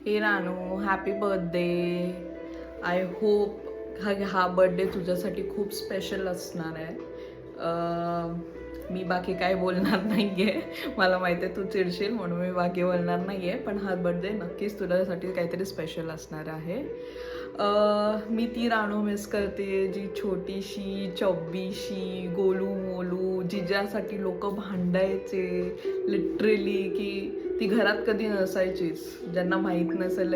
हे Ranu, happy birthday. I hope हा birthday तुझ्यासाठी खूप स्पेशल असणार आहे. मी बाकी काय बोलणार नाही आहे. मला माहिती आहे तू चिडशील म्हणून मी बाकी बोलणार नाही आहे, पण हा बर्थडे नक्कीच तुझ्यासाठी काहीतरी स्पेशल असणार आहे. मी ती रानू मिस करते जी छोटीशी चब्बीशी गोलू मोलू जिजासाठी लोक भांडायचे लिटरली, की ती घरात कधी नसायचीच. ज्यांना माहीत नसेल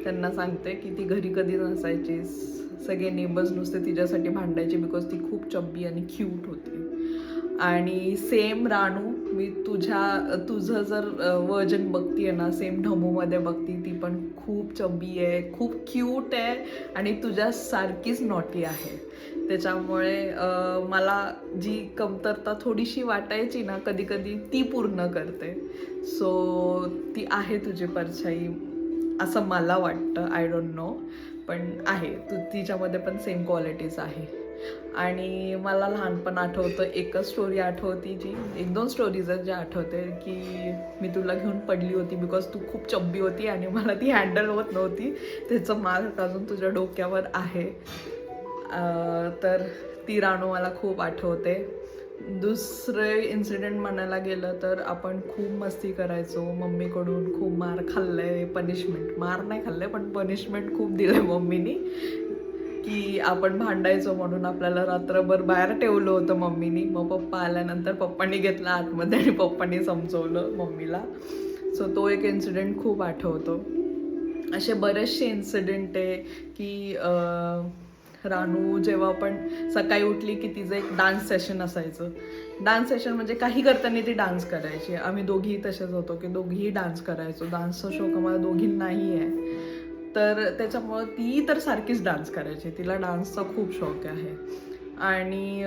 त्यांना सांगते की ती घरी कधी नसायचीच. सगळे नेबर्स नुसते तिच्यासाठी भांडायचे बिकॉज ती खूप चब्बी आणि क्यूट होती. आणि सेम रानू, मी तुझं जर वर्जन बघतीये ना, सेम ढमूमध्ये बघती, ती पण खूप चब्बी आहे, खूप क्यूट आहे आणि तुझ्या सारखीच नॉटी आहे. त्याच्यामुळे मला जी कमतरता थोडीशी वाटायची ना कधी कधी, ती पूर्ण करते. सो ती आहे तुझी परछाई असं मला वाटतं. आय डोंट नो, पण आहे तिच्यामध्ये पण सेम क्वालिटीज आहे. आणि मला लहानपण आठवतं, एकच स्टोरी आठवती, जी एक दोन स्टोरीज आहेत ज्या आठवते, की मी तुला घेऊन पडली होती बिकॉज तू खूप चब्बी होती आणि मला ती हँडल होत नव्हती. त्याचं मार्क अजून तुझ्या डोक्यावर आहे. तर ती रानू मला खूप आठवते. दुसरे इन्सिडेंट म्हणायला गेलं तर आपण खूप मस्ती करायचो. मम्मीकडून खूप मार खाल्लंय, पनिशमेंट, मार नाही खाल्लंय पण पनिशमेंट खूप दिलंय मम्मीनी. की आपण भांडायचो म्हणून आपल्याला रात्रभर बाहेर ठेवलं होतं मम्मीनी. मग पप्पा आल्यानंतर पप्पांनी घेतला आतमध्ये आणि पप्पांनी समजवलं मम्मीला. सो तो एक इन्सिडेंट खूप आठवतो. असे बरेचसे इन्सिडेंट आहे की रानू जेव्हा आपण सकाळी उठली की तिचं एक डान्स सेशन असायचं. डान्स सेशन म्हणजे काही करताना ती डान्स करायची. आम्ही दोघीही तसेच होतो की दोघीही डान्स करायचो. डान्सचा शौक आम्हाला दोघींनाही आहे. तर त्याच्यामुळं ती तर सारखीच डान्स करायची. तिला डान्सचा खूप शौक आहे. आणि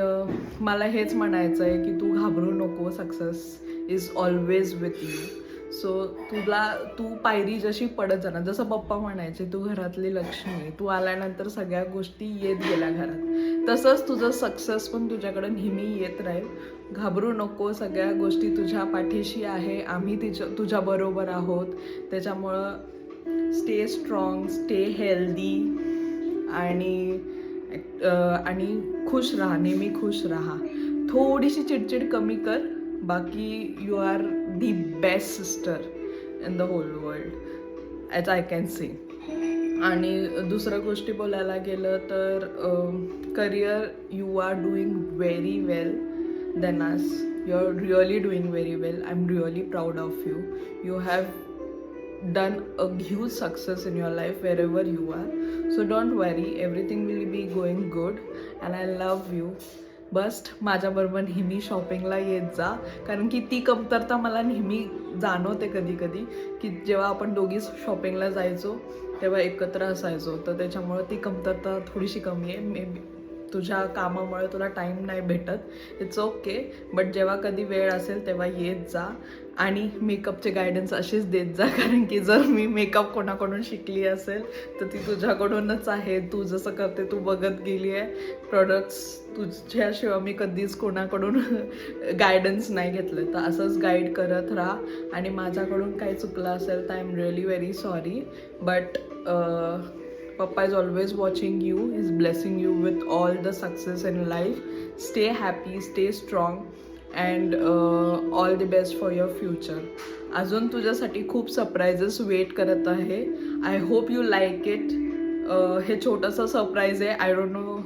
मला हेच म्हणायचं आहे की तू घाबरू नको, success is always with you. So तू पायरी जशी पडत जाणार, जसं पप्पा म्हणायचे तू घरातली लक्ष्मी, तू आल्यानंतर सगळ्या गोष्टी येत गेल्या घरात, तसंच तुझं सक्सेस पण तुझ्याकडे नेहमी येत राहील. घाबरू नको, सगळ्या गोष्टी तुझ्या पाठीशी आहे, आम्ही तुझ्याबरोबर आहोत. त्याच्यामुळं स्टे स्ट्रॉंग, स्टे हेल्दी आणि आणि खुश राहा, नेहमी खुश राहा. थोडीशी चिडचिड कमी कर. बाकी you are the best sister in the whole world as I can see. आणि दुसऱ्या गोष्टी बोलायला गेलं तर career, you are doing very well than us. You are really doing very well. I am really proud of you. You have done a huge success in your life wherever you are. So don't worry, everything will be going good and I love you. बस माझ्याबरोबर नेहमी शॉपिंगला येत जा, कारण की ती कमतरता मला नेहमी जाणवते कधी कधी, की जेव्हा आपण दोघी शॉपिंगला जायचो तेव्हा एकत्र असायचो, तर त्याच्यामुळं ती कमतरता थोडीशी कमी आहे. मे बी तुझ्या कामामुळे तुला टाईम नाही भेटत, इट्स ओके, बट जेव्हा कधी वेळ असेल तेव्हा येत जा. आणि मेकअपचे गायडन्स असेच देत जा, कारण की जर मी मेकअप कोणाकडून शिकली असेल तर ती तुझ्याकडूनच आहे. तू जसं करते, तू बघत गेली आहे प्रोडक्ट्स, तुझ्याशिवाय मी कधीच कोणाकडून गायडन्स नाही घेतलं. तर असंच गाईड करत राहा. आणि माझ्याकडून काही चुकलं असेल तर I am really very sorry, but Papa is always watching you. He's blessing you with all the success in life. Stay happy, stay strong, and all the best for your future. अजून तुझ्यासाठी खूप surprises wait करत आहे. I hope you like it. हे छोटंसं surprise आहे. I don't know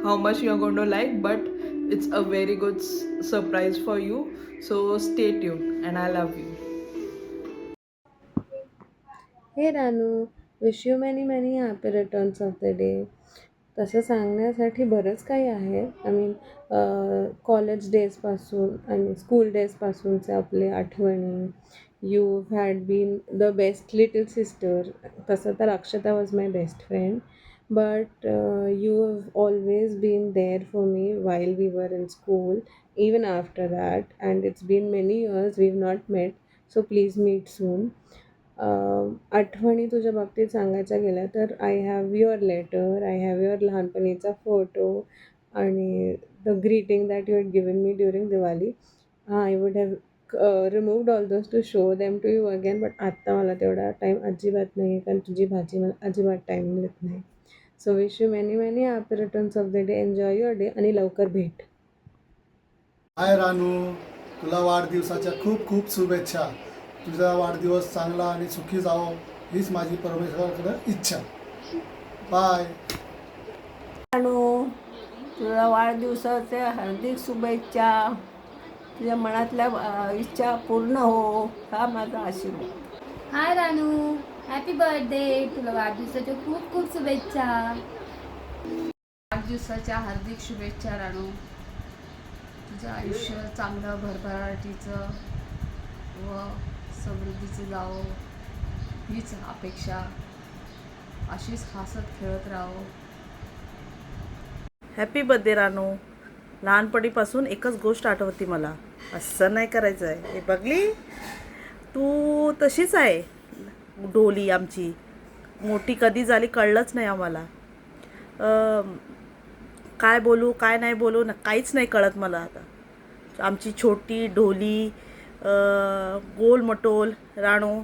how much you are going to like, but it's a very good surprise for you. So stay tune and I love you. Hey Ranu, wish you many many happy returns of the day. तसं सांगण्यासाठी बरंच काही आहे. I mean, college डेजपासून आणि school डेजपासूनचे आपले आठवणी. You had been the best little sister. तसं तर Akshata was my best friend, but you have always been there for me while we were in school, even after that, and it's been many years we've not met, so please meet soon. आठवणी तुझ्या बाबतीत सांगायचं गेलं तर I have your letter, I have your लहानपणीचा photo आणि the greeting that you had given me during Diwali. हां, I would have removed all those to show them to you again, but आत्ता मला तेवढा टाईम अजिबात नाही आहे, कारण तुझी भाजी मला अजिबात टाईम मिळत नाही. So wish you many many happy returns of the day. Enjoy your day आणि लवकर भेट. हाय रानू, तुला वाढदिवसाच्या खूप खूप शुभेच्छा. तुझा वाढदिवस चांगला आणि सुखी जावो हीच माझी परमेश्वराकडे इच्छा. बाय. रानू, तुला वाढदिवसाच्या हार्दिक शुभेच्छा. तुझ्या मनातल्या इच्छा पूर्ण हो, हा माझा आशीर्वाद. हाय रानू, हॅपी बर्थडे. तुला वाढदिवसाच्या खूप खूप शुभेच्छा. वाढदिवसाच्या हार्दिक शुभेच्छा रानू. तुझं आयुष्य चांगलं भरभराटीचं व समृद्धीचं जावो हीच अपेक्षा. अशीच हसत खेळत राहो. Happy birthday Ranu. लहानपणीपासून एकच गोष्ट आठवते मला, असं नाही करायचं आहे. हे बघली, तू तशीच आहे. डोली आमची मोठी कधी झाली कळलंच नाही आम्हाला. काय बोलू काय नाही बोलू ना, काहीच नाही कळत मला आता. आमची छोटी ढोली गोलमटोल राणू,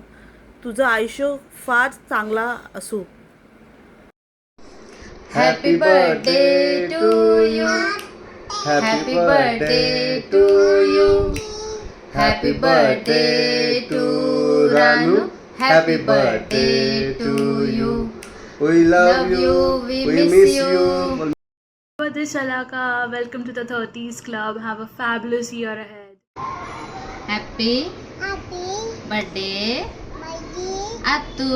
तुझं आयुष्य फार चांगला असू. Happy birthday to you. Happy birthday to you. Happy birthday to Ranu. Happy birthday to you. We love you. We We miss miss you. you. Birthday Shalaka, welcome to the 30s Club. Have a fabulous year ahead. Happy birthday Atu.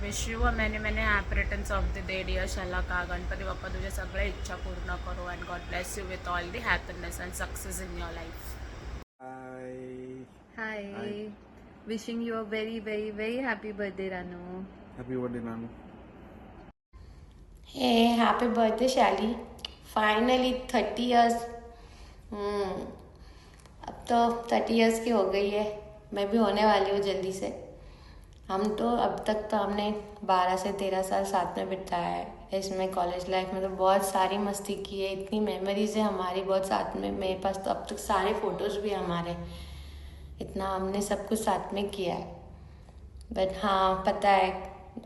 Wish you a many many happy returns of the day dear Shalaka. Ganpati Bappa तुझ्या सगळ्या इच्छा पूर्ण करो and God bless you with all the happiness and success in your life. Hi. Wishing you a very very very happy birthday Ranu. Happy birthday, Nanu. Hey, happy birthday Shali. Finally 30 years. अब तो 30 years की हो गई है. मैं भी होने वाली हूँ जल्दी से. हम तो अब तक तो हमने 12 से 13 साल साथ में बिताया है. इसमें कॉलेज लाइफ में तो बहुत सारी मस्ती की है. इतनी मेमोरीज है हमारी बहुत साथ में. मेरे पास तो अब तक सारे फोटोज़ भी हमारे. इतना हमने सब कुछ साथ में किया है. बट हाँ, पता है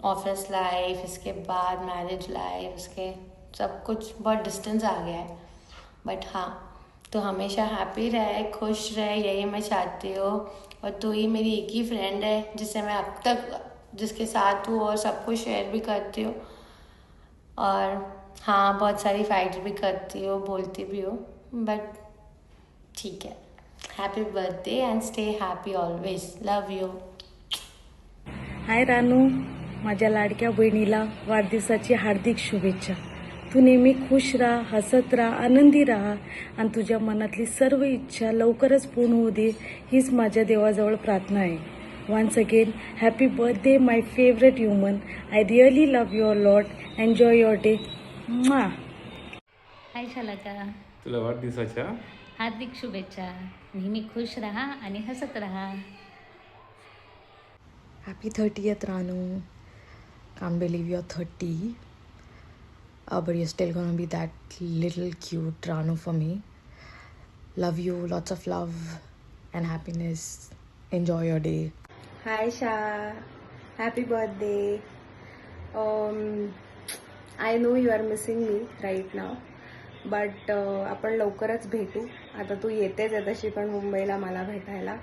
ऑफिस लाइफ, इसके बाद मैरिज लाइफ, उसके सब कुछ बहुत डिस्टेंस आ गया है. बट हाँ, तो हमेशा हैप्पी रहे, खुश रहे, यही मैं चाहती हूँ. और तू ही मेरी एक ही फ्रेंड है जिससे मैं अब तक जिसके साथ हूँ और सब कुछ शेयर भी करती हूँ. और हाँ, बहुत सारी फाइट्स भी करती हूँ, बोलती भी हूँ. बट ठीक है. Happy birthday and stay happy always. Love you. Hi Ranu, माझ्या लाडक्या बहिणीला वाढदिवसाची हार्दिक शुभेच्छा. तू नेहमी खुश राहा, हसत राहा, आनंदी राहा आणि तुझ्या मनातली सर्व इच्छा लवकरच पूर्ण होऊ दे हीच माझ्या देवाजवळ प्रार्थना आहे. Once again happy birthday my favourite human. I really love your lot. Enjoy your day. Hi Shalaka. तुला वाढदिवसाच्या हार्दिक शुभेच्छा. नेहमी खुश राहा आणि हसत राहा. Happy 30th Ranu. Can't believe you're 30. But you're still gonna be that little cute Ranu for me. Love you, lots of love and happiness. Enjoy your day. Hi Sha, happy birthday. I know you are missing me right now. But आपण लवकरच भेटू. आता तू येतेच आहे तशी पण मुंबईला मला भेटायला.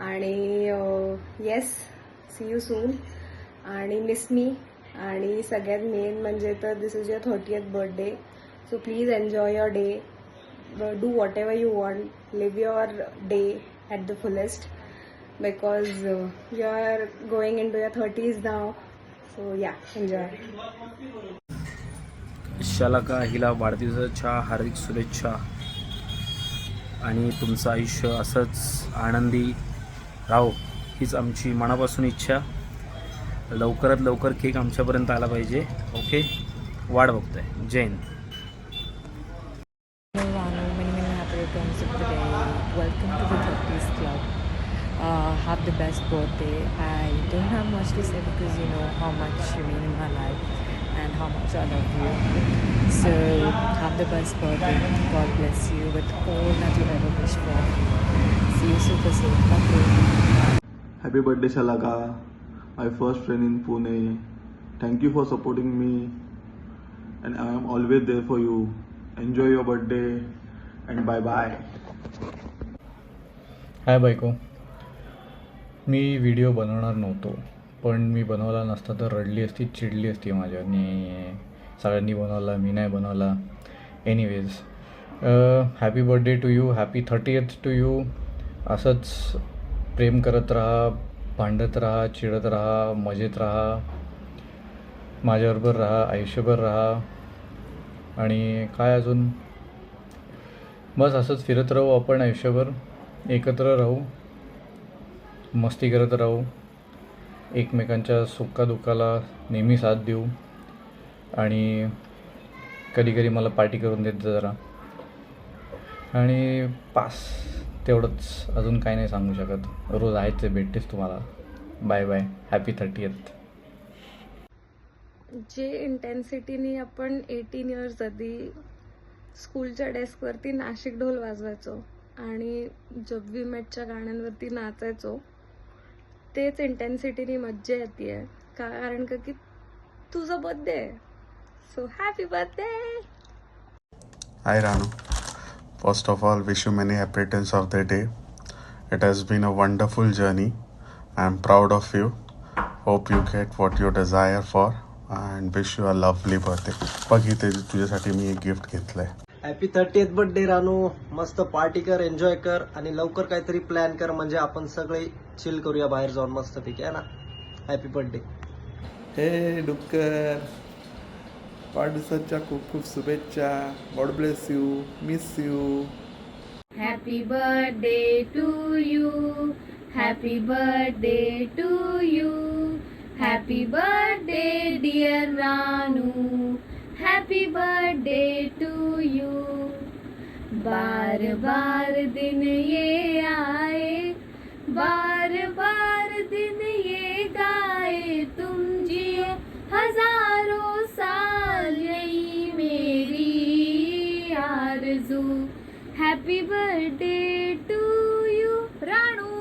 आणि येस, सी यू सून. आणि मिस मी. आणि सगळ्यात मेन म्हणजे तर this is your 30th birthday. So please enjoy your day. Do whatever you want. Live your day at the fullest because you are going into your 30s now. So yeah, enjoy. Shalaka हिला वाढदिवसाच्या हार्दिक शुभेच्छा आणि तुमचं आयुष्य असंच आनंदी राहो हीच आमची मनापासून इच्छा. लवकरात लवकर केक आमच्यापर्यंत आला पाहिजे. ओके, वाट बघतोय. जय Hind. Ranu, many happy returns of the day. Welcome to the 30s Club. Have the best birthday. I don't have much to say because you know how much you mean in my life. and how much I love you. So have the best birthday. God bless you with all that you've ever wished for. See you super soon. Love you. Happy birthday, Shalaka, my first friend in Pune. Thank you for supporting me, and I am always there for you. Enjoy your birthday, and bye bye. हाय बायको, मी video बनवणार नव्हतो, पण मी बनवला नसता तर रडली असती, चिडली असती माझ्याने. सगळ्यांनी बनवला, मी नाही बनवला. Anyways, happy birthday to you, happy 30th to you. असंच प्रेम करत राहा, भांडत राहा, चिडत राहा, मजेत राहा, माझ्याबरोबर राहा, आयुष्यभर राहा. आणि काय अजून, बस असंच फिरत राहू आपण आयुष्यभर, एकत्र राहू, मस्ती करत राहू, एकमेकांच्या सुखादुःखाला नेहमी साथ देऊ. आणि कधी कधी मला पार्टी करून देत जरा. आणि पास, तेवढंच. अजून काही नाही सांगू शकत. रोज आहेच, भेटतेच तुम्हाला. Bye bye, happy 30th. जे इंटेन्सिटीने आपण 18 इयर्स आधी स्कूलच्या डेस्कवरती नाशिक ढोल वाजवायचो आणि जब वी मेटच्या गाण्यांवरती नाचायचो, तेच इंटेन्सिटीने मज्जा येते आहे. कारण की तुझा बर्थडे आहे. So happy birthday. Hi Ranu. First of all, wish you many happy returns of the day. It has been a wonderful journey. I am proud of you. Hope you get what you desire for and wish you a lovely birthday. बघ इथे तुझ्यासाठी मी एक gift घेतलंय. Happy 30th birthday Ranu. मस्त party कर, enjoy कर आणि लवकर काहीतरी प्लॅन कर, म्हणजे आपण सगळे चिल करूया बाहेर जाऊन मस्तपैकी, आहे ना. Happy birthday. हे डुक्कर, वाढदिवसाच्या खूप खूप शुभेच्छा. God bless you, miss you. Happy birthday to you. Happy birthday to you. Happy birthday dear Ranu. Happy birthday to you. बार बार दिन ये आए, बार बार दिन ये गाए, तुम जियो हजारों साल, यही मेरी आरज़ू. Happy birthday to you Ranu.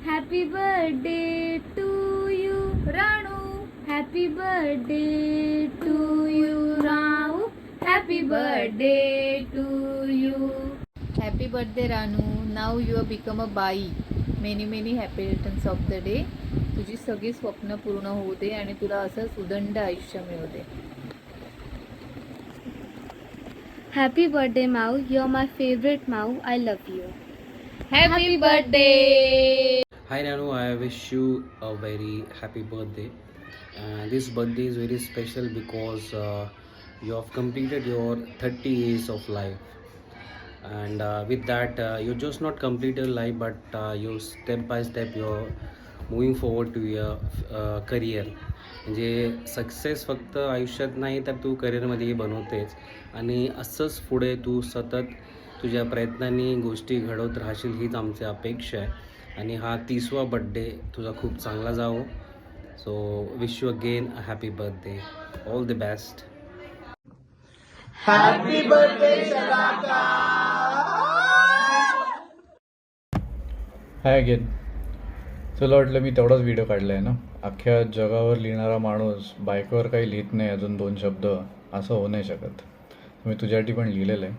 Happy birthday to you Ranu. Happy birthday to you Ranu. Happy birthday to you. Happy birthday Ranu. Now you have become a bai. Many many happy returns of the day. तुझी सगळी स्वप्न पूर्ण होऊ दे आणि तुला असंच उदंड आयुष्य मिळू दे. Happy birthday Mau. You're my favorite Mau. I love you. Happy birthday. Hi Ranu, I wish you a very happy birthday. This birthday is very special because you have completed your 30 years of life. And with that, you just not complete your life, but you step by step you're moving forward to your career. म्हणजे success फक्त आयुष्यात नाही तर तू करिअरमध्येही बनवतेच. आणि असंच पुढे तू सतत तुझ्या प्रयत्नांनी गोष्टी घडवत राहशील हीच आमची अपेक्षा आहे. आणि हा 30वा बड्डे तुझा खूप चांगला जावो. So wish you again a happy birthday. All the best. Happy birthday Shalaka. Hi again. तुला वाटलं मी तेवढाच व्हिडिओ काढला आहे ना. अख्ख्या जगावर लिहिणारा माणूस बायकोवर काही लिहित नाही अजून 2 शब्द, असं होऊ नाही शकत. मी तुझ्यासाठी पण लिहिलेलं आहे.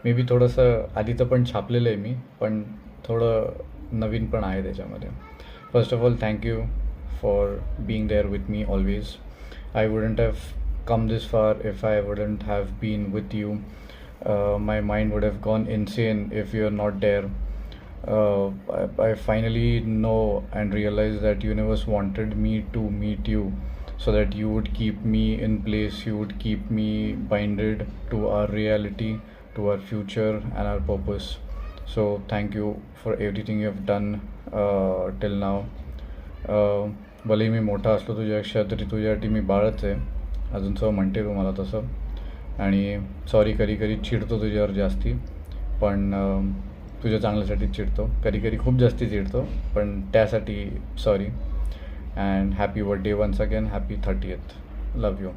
मे बी थोडंसं आधीचं पण छापलेलं आहे मी, पण थोडं नवीन पण आहे त्याच्यामध्ये. First of all thank you for being there with me always. I wouldn't have come this far if I wouldn't have been with you. My mind would have gone insane if you are not there. I finally know and realize that universe wanted me to meet you so that you would keep me in place, you would keep me binded to our reality, to our future and our purpose. So thank you for everything you have done till now. भले मी मोठा असलो तुझ्यापेक्षा तरी तुझ्यासाठी मी बाळच आहे अजून. So म्हणते तू मला तसं. आणि सॉरी कधी कधी चिडतो तुझ्यावर जास्ती, पण तुझ्या चांगल्यासाठीच चिडतो. कधी कधी खूप जास्ती चिडतो, पण त्यासाठी sorry. And happy birthday once again. Happy 30th. Love you.